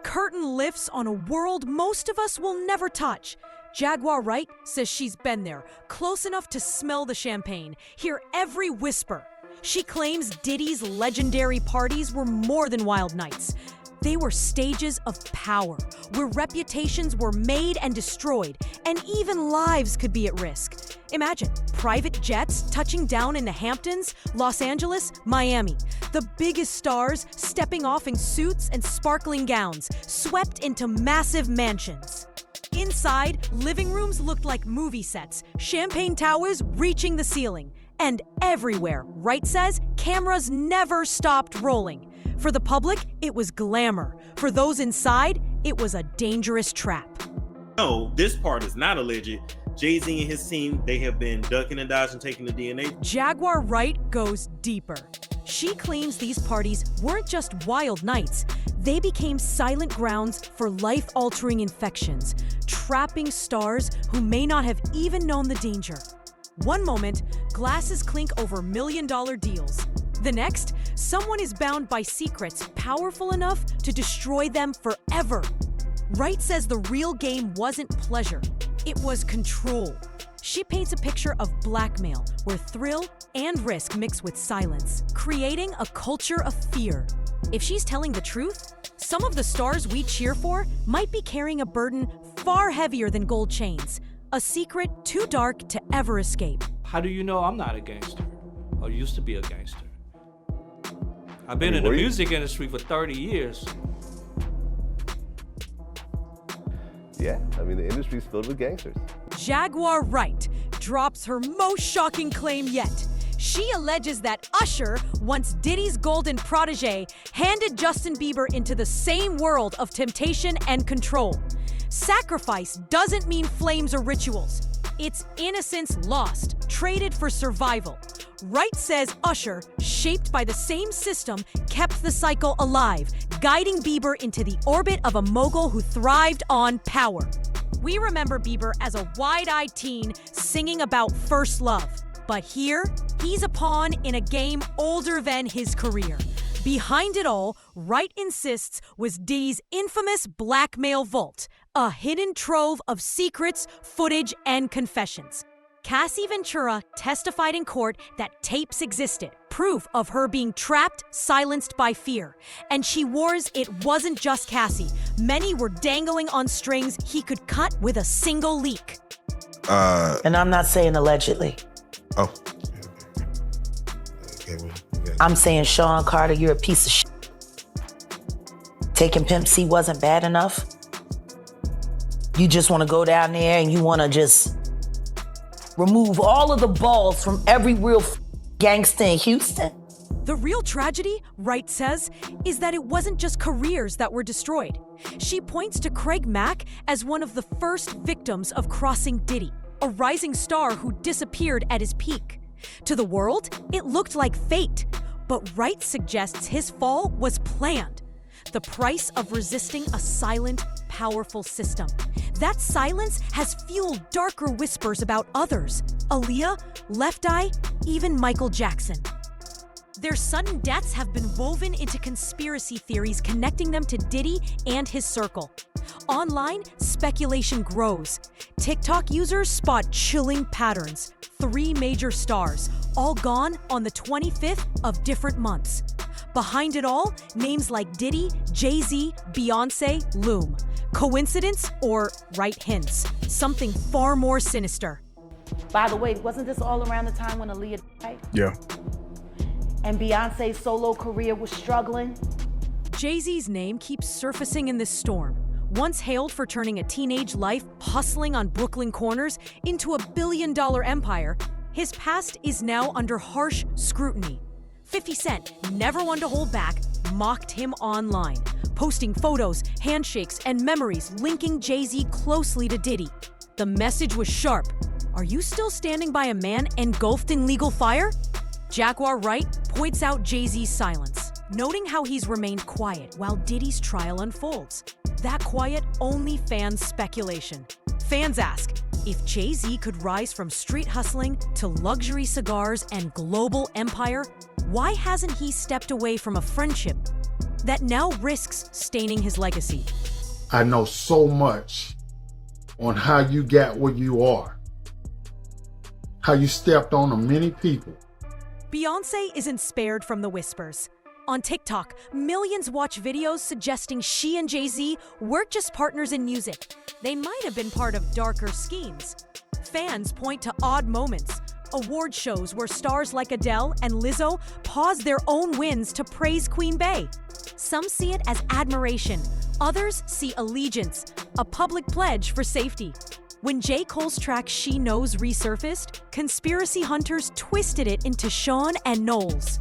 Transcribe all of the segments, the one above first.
curtain lifts on a world most of us will never touch. Jaguar Wright says she's been there, close enough to smell the champagne, hear every whisper. She claims Diddy's legendary parties were more than wild nights. They were stages of power, where reputations were made and destroyed, and even lives could be at risk. Imagine private jets touching down in the Hamptons, Los Angeles, Miami. The biggest stars stepping off in suits and sparkling gowns, swept into massive mansions. Inside, living rooms looked like movie sets, champagne towers reaching the ceiling. And everywhere, Wright says, cameras never stopped rolling. For the public, it was glamour. For those inside, it was a dangerous trap. No, this part is not alleged. Jay-Z and his team, they have been ducking and dodging, taking the DNA. Jaguar Wright goes deeper. She claims these parties weren't just wild nights. They became silent grounds for life-altering infections, trapping stars who may not have even known the danger. One moment, glasses clink over million-dollar deals. The next, someone is bound by secrets powerful enough to destroy them forever. Wright says the real game wasn't pleasure, it was control. She paints a picture of blackmail, where thrill and risk mix with silence, creating a culture of fear. If she's telling the truth, some of the stars we cheer for might be carrying a burden far heavier than gold chains, a secret too dark to ever escape. How do you know I'm not a gangster, or used to be a gangster? I've been in the music industry for 30 years. Yeah, I mean, the industry's filled with gangsters. Jaguar Wright drops her most shocking claim yet. She alleges that Usher, once Diddy's golden protege, handed Justin Bieber into the same world of temptation and control. Sacrifice doesn't mean flames or rituals. It's innocence lost, traded for survival. Wright says Usher, shaped by the same system, kept the cycle alive, guiding Bieber into the orbit of a mogul who thrived on power. We remember Bieber as a wide-eyed teen singing about first love. But here, he's a pawn in a game older than his career. Behind it all, Wright insists, was Diddy's infamous blackmail vault, a hidden trove of secrets, footage, and confessions. Cassie Ventura testified in court that tapes existed, proof of her being trapped, silenced by fear. And she warns it wasn't just Cassie. Many were dangling on strings he could cut with a single leak. And I'm not saying allegedly. Oh. I'm saying, Sean Carter, you're a piece of shit. Taking Pimp C wasn't bad enough. You just want to go down there and you want to just remove all of the balls from every real gangster in Houston. The real tragedy, Wright says, is that it wasn't just careers that were destroyed. She points to Craig Mack as one of the first victims of crossing Diddy, a rising star who disappeared at his peak. To the world, it looked like fate, but Wright suggests his fall was planned. The price of resisting a silent, powerful system. That silence has fueled darker whispers about others. Aaliyah, Left Eye, even Michael Jackson. Their sudden deaths have been woven into conspiracy theories connecting them to Diddy and his circle. Online, speculation grows. TikTok users spot chilling patterns. 3 major stars, all gone on the 25th of different months. Behind it all, names like Diddy, Jay-Z, Beyonce loom. Coincidence or Wright hints something far more sinister? By the way, wasn't this all around the time when Aaliyah died? Yeah. And Beyonce's solo career was struggling? Jay-Z's name keeps surfacing in this storm. Once hailed for turning a teenage life hustling on Brooklyn corners into a billion-dollar empire, his past is now under harsh scrutiny. 50 Cent, never one to hold back, mocked him online, posting photos, handshakes, and memories linking Jay-Z closely to Diddy. The message was sharp. Are you still standing by a man engulfed in legal fire? Jaguar Wright points out Jay-Z's silence, noting how he's remained quiet while Diddy's trial unfolds. That quiet only fans speculation. Fans ask, if Jay-Z could rise from street hustling to luxury cigars and global empire, why hasn't he stepped away from a friendship? that now risks staining his legacy. I know so much on how you got where you are, how you stepped on many people. Beyoncé isn't spared from the whispers. On TikTok, millions watch videos suggesting she and Jay-Z weren't just partners in music. They might have been part of darker schemes. Fans point to odd moments, award shows where stars like Adele and Lizzo pause their own wins to praise Queen Bey. Some see it as admiration, others see allegiance, a public pledge for safety. When J. Cole's track She Knows resurfaced, conspiracy hunters twisted it into Sean and Knowles.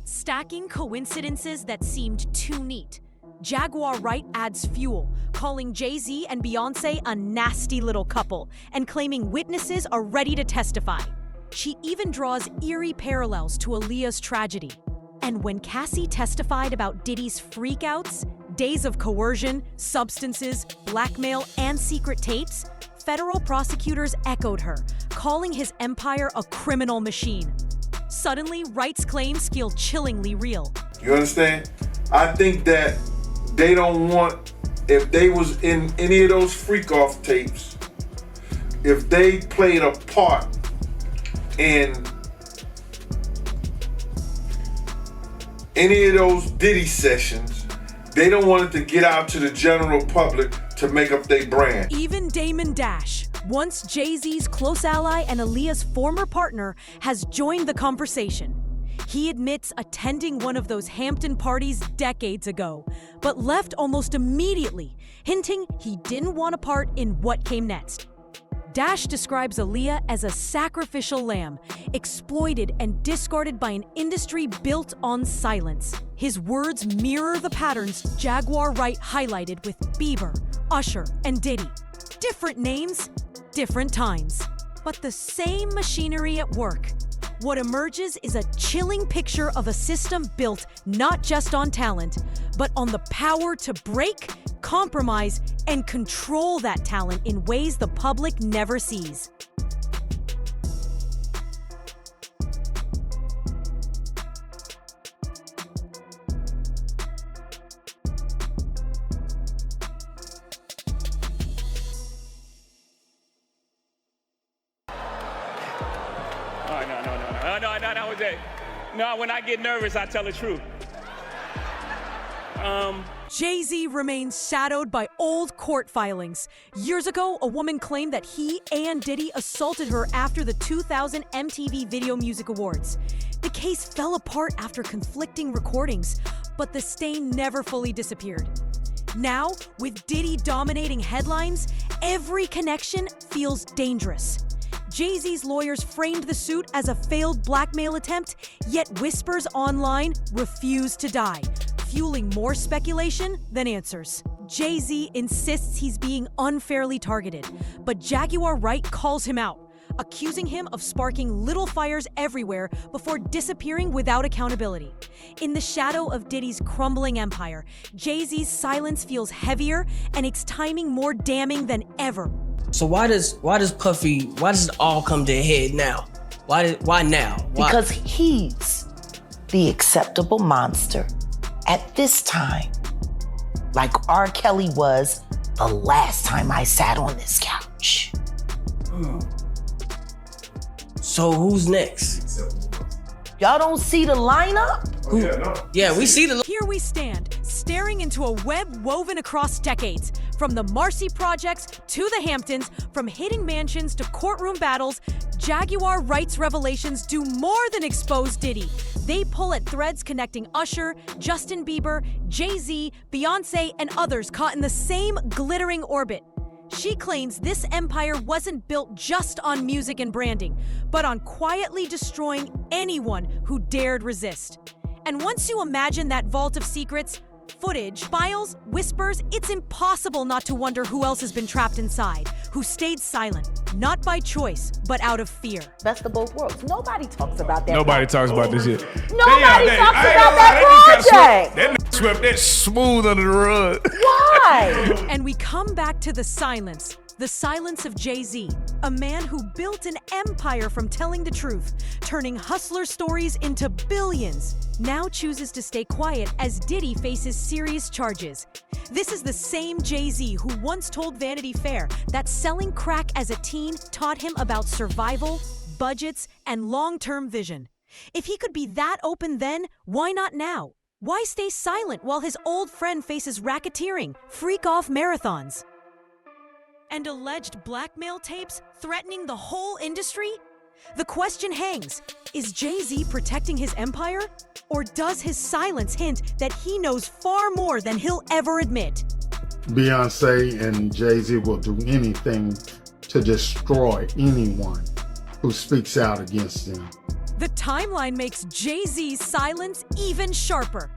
Stacking coincidences that seemed too neat, Jaguar Wright adds fuel, calling Jay-Z and Beyoncé a nasty little couple and claiming witnesses are ready to testify. She even draws eerie parallels to Aaliyah's tragedy. And when Cassie testified about Diddy's freakouts, days of coercion, substances, blackmail, and secret tapes, federal prosecutors echoed her, calling his empire a criminal machine. Suddenly, Wright's claims feel chillingly real. You understand? I think that they don't want, if they was in any of those freak-off tapes, if they played a part in any of those Diddy sessions, they don't want it to get out to the general public to make up their brand. Even Damon Dash, once Jay-Z's close ally and Aaliyah's former partner, has joined the conversation. He admits attending one of those Hampton parties decades ago, but left almost immediately, hinting he didn't want a part in what came next. Dash describes Aaliyah as a sacrificial lamb, exploited and discarded by an industry built on silence. His words mirror the patterns Jaguar Wright highlighted with Bieber, Usher, and Diddy. Different names, different times, but the same machinery at work. What emerges is a chilling picture of a system built not just on talent, but on the power to break, compromise, and control that talent in ways the public never sees. That was it. No, when I get nervous, I tell the truth. Jay-Z remains shadowed by old court filings. Years ago, a woman claimed that he and Diddy assaulted her after the 2000 MTV Video Music Awards. The case fell apart after conflicting recordings, but the stain never fully disappeared. Now, with Diddy dominating headlines, every connection feels dangerous. Jay-Z's lawyers framed the suit as a failed blackmail attempt, yet whispers online refuse to die, fueling more speculation than answers. Jay-Z insists he's being unfairly targeted, but Jaguar Wright calls him out, accusing him of sparking little fires everywhere before disappearing without accountability. In the shadow of Diddy's crumbling empire, Jay-Z's silence feels heavier and its timing more damning than ever. So why does it all come to a head now? Why now? Why? Because he's the acceptable monster at this time, like R. Kelly was the last time I sat on this couch. So who's next? Y'all don't see the lineup? Yeah, we see the. Here we stand, staring into a web woven across decades. From the Marcy projects to the Hamptons, from hidden mansions to courtroom battles, Jaguar Wright's revelations do more than expose Diddy. They pull at threads connecting Usher, Justin Bieber, Jay-Z, Beyoncé, and others caught in the same glittering orbit. She claims this empire wasn't built just on music and branding, but on quietly destroying anyone who dared resist. And once you imagine that vault of secrets, footage, files, whispers, it's impossible not to wonder who else has been trapped inside, who stayed silent, not by choice, but out of fear. Best of both worlds. Nobody talks about that. Nobody talks about this shit. Nobody talks about that project. That swept that smooth under the rug. Why? And we come back to the silence, The silence of Jay-Z, a man who built an empire from telling the truth, turning hustler stories into billions, now chooses to stay quiet as Diddy faces serious charges. This is the same Jay-Z who once told Vanity Fair that selling crack as a teen taught him about survival, budgets, and long-term vision. If he could be that open then, why not now? Why stay silent while his old friend faces racketeering, freak-off marathons, and alleged blackmail tapes threatening the whole industry? The question hangs, is Jay-Z protecting his empire? Or does his silence hint that he knows far more than he'll ever admit? Beyonce and Jay-Z will do anything to destroy anyone who speaks out against them. The timeline makes Jay-Z's silence even sharper.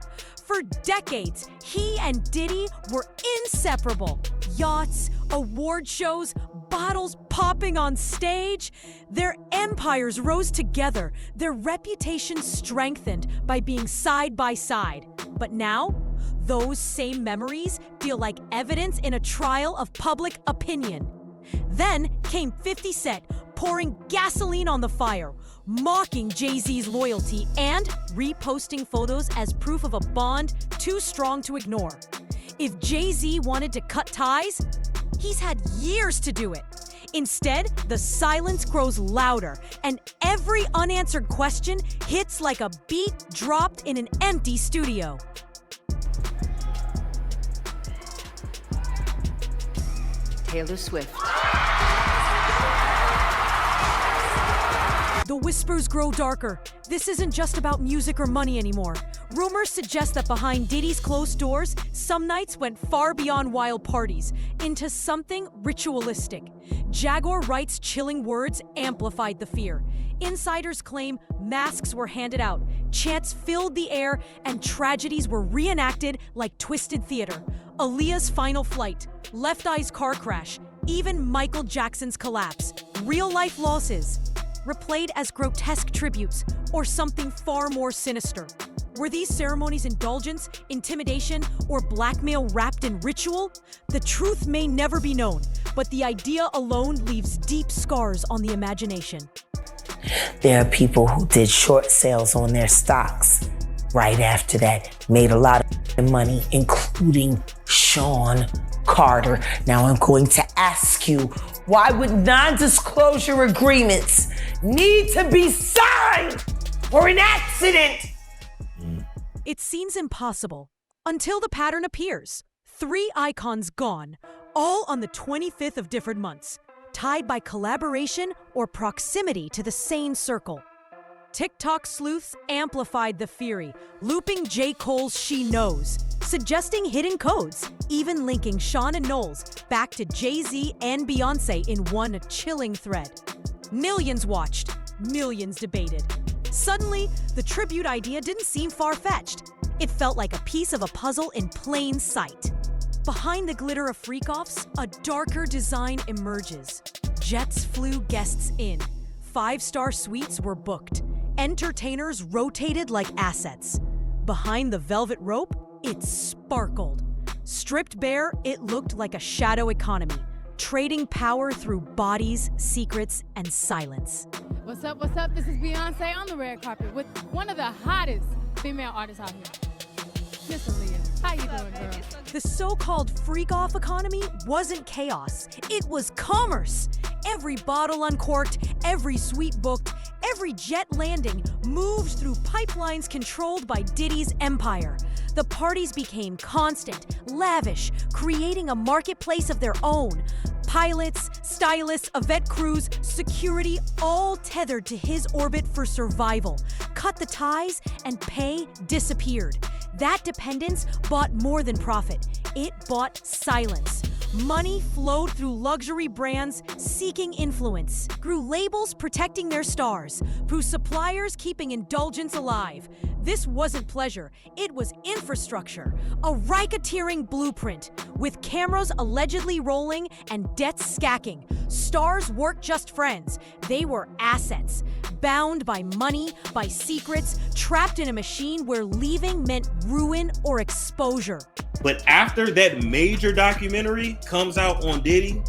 For decades, he and Diddy were inseparable. Yachts, award shows, bottles popping on stage. Their empires rose together, their reputations strengthened by being side by side. But now, those same memories feel like evidence in a trial of public opinion. Then came 50 Cent, pouring gasoline on the fire, mocking Jay-Z's loyalty and reposting photos as proof of a bond too strong to ignore. If Jay-Z wanted to cut ties, he's had years to do it. Instead, the silence grows louder, and every unanswered question hits like a beat dropped in an empty studio. Taylor Swift. The whispers grow darker. This isn't just about music or money anymore. Rumors suggest that behind Diddy's closed doors, some nights went far beyond wild parties, into something ritualistic. Jaguar Wright's chilling words amplified the fear. Insiders claim masks were handed out, chants filled the air, and tragedies were reenacted like twisted theater. Aaliyah's final flight, Left Eye's car crash, even Michael Jackson's collapse. Real-life losses, replayed as grotesque tributes, or something far more sinister. Were these ceremonies indulgence, intimidation, or blackmail wrapped in ritual? The truth may never be known, but the idea alone leaves deep scars on the imagination. There are people who did short sales on their stocks right after that, made a lot of money, including Sean Carter. Now I'm going to ask you, why would non-disclosure agreements need to be signed for an accident? It seems impossible until the pattern appears. 3 icons gone, all on the 25th of different months, tied by collaboration or proximity to the same circle. TikTok sleuths amplified the fury, looping J. Cole's She Knows, suggesting hidden codes, even linking Sean and Knowles back to Jay-Z and Beyonce in one chilling thread. Millions watched, millions debated. Suddenly, the tribute idea didn't seem far-fetched. It felt like a piece of a puzzle in plain sight. Behind the glitter of freak-offs, a darker design emerges. Jets flew guests in. 5-star suites were booked. Entertainers rotated like assets. Behind the velvet rope, it sparkled. Stripped bare, it looked like a shadow economy, trading power through bodies, secrets, and silence. What's up, what's up? This is Beyonce on the red carpet with one of the hottest female artists out here, Miss Aaliyah. How you doing, girl? The so-called freak-off economy wasn't chaos. It was commerce. Every bottle uncorked, every suite booked, every jet landing moved through pipelines controlled by Diddy's empire. The parties became constant, lavish, creating a marketplace of their own. Pilots, stylists, event crews, security, all tethered to his orbit for survival. Cut the ties and pay disappeared. That dependence bought more than profit. It bought silence. Money flowed through luxury brands seeking influence, through labels protecting their stars, through suppliers keeping indulgence alive. This wasn't pleasure, it was infrastructure, a racketeering blueprint, with cameras allegedly rolling and debts stacking. Stars weren't just friends, they were assets, bound by money, by secrets, trapped in a machine where leaving meant ruin or exposure. But after that major documentary comes out on Diddy,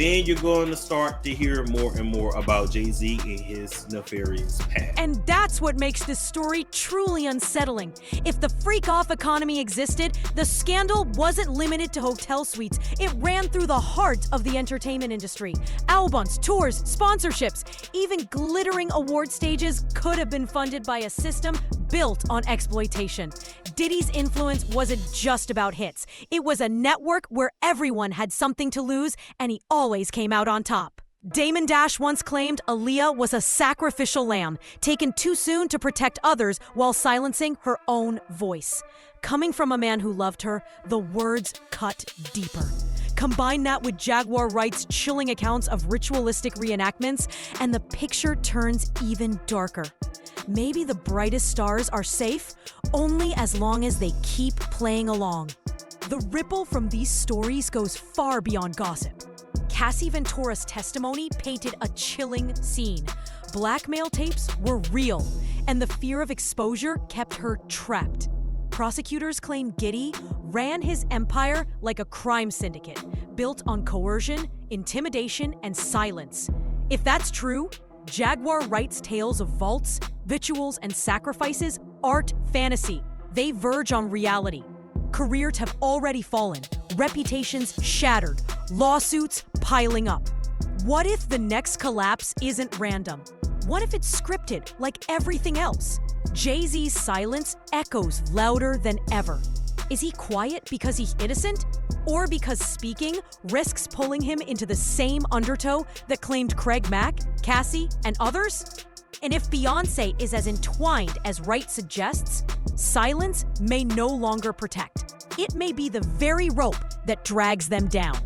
then you're going to start to hear more and more about Jay-Z and his nefarious past. And that's what makes this story truly unsettling. If the freak-off economy existed, the scandal wasn't limited to hotel suites. It ran through the heart of the entertainment industry. Albums, tours, sponsorships, even glittering award stages could have been funded by a system built on exploitation. Diddy's influence wasn't just about hits. It was a network where everyone had something to lose, and he always came out on top. Damon Dash once claimed Aaliyah was a sacrificial lamb, taken too soon to protect others while silencing her own voice. Coming from a man who loved her, the words cut deeper. Combine that with Jaguar Wright's chilling accounts of ritualistic reenactments, and the picture turns even darker. Maybe the brightest stars are safe only as long as they keep playing along. The ripple from these stories goes far beyond gossip. Cassie Ventura's testimony painted a chilling scene. Blackmail tapes were real, and the fear of exposure kept her trapped. Prosecutors claim Diddy ran his empire like a crime syndicate, built on coercion, intimidation, and silence. If that's true, Jaguar Wright's tales of vaults, rituals, and sacrifices aren't fantasy. They verge on reality. Careers have already fallen, reputations shattered, lawsuits piling up. What if the next collapse isn't random? What if it's scripted like everything else? Jay-Z's silence echoes louder than ever. Is he quiet because he's innocent? Or because speaking risks pulling him into the same undertow that claimed Craig Mack, Cassie, and others? And if Beyoncé is as entwined as Wright suggests, silence may no longer protect. It may be the very rope that drags them down.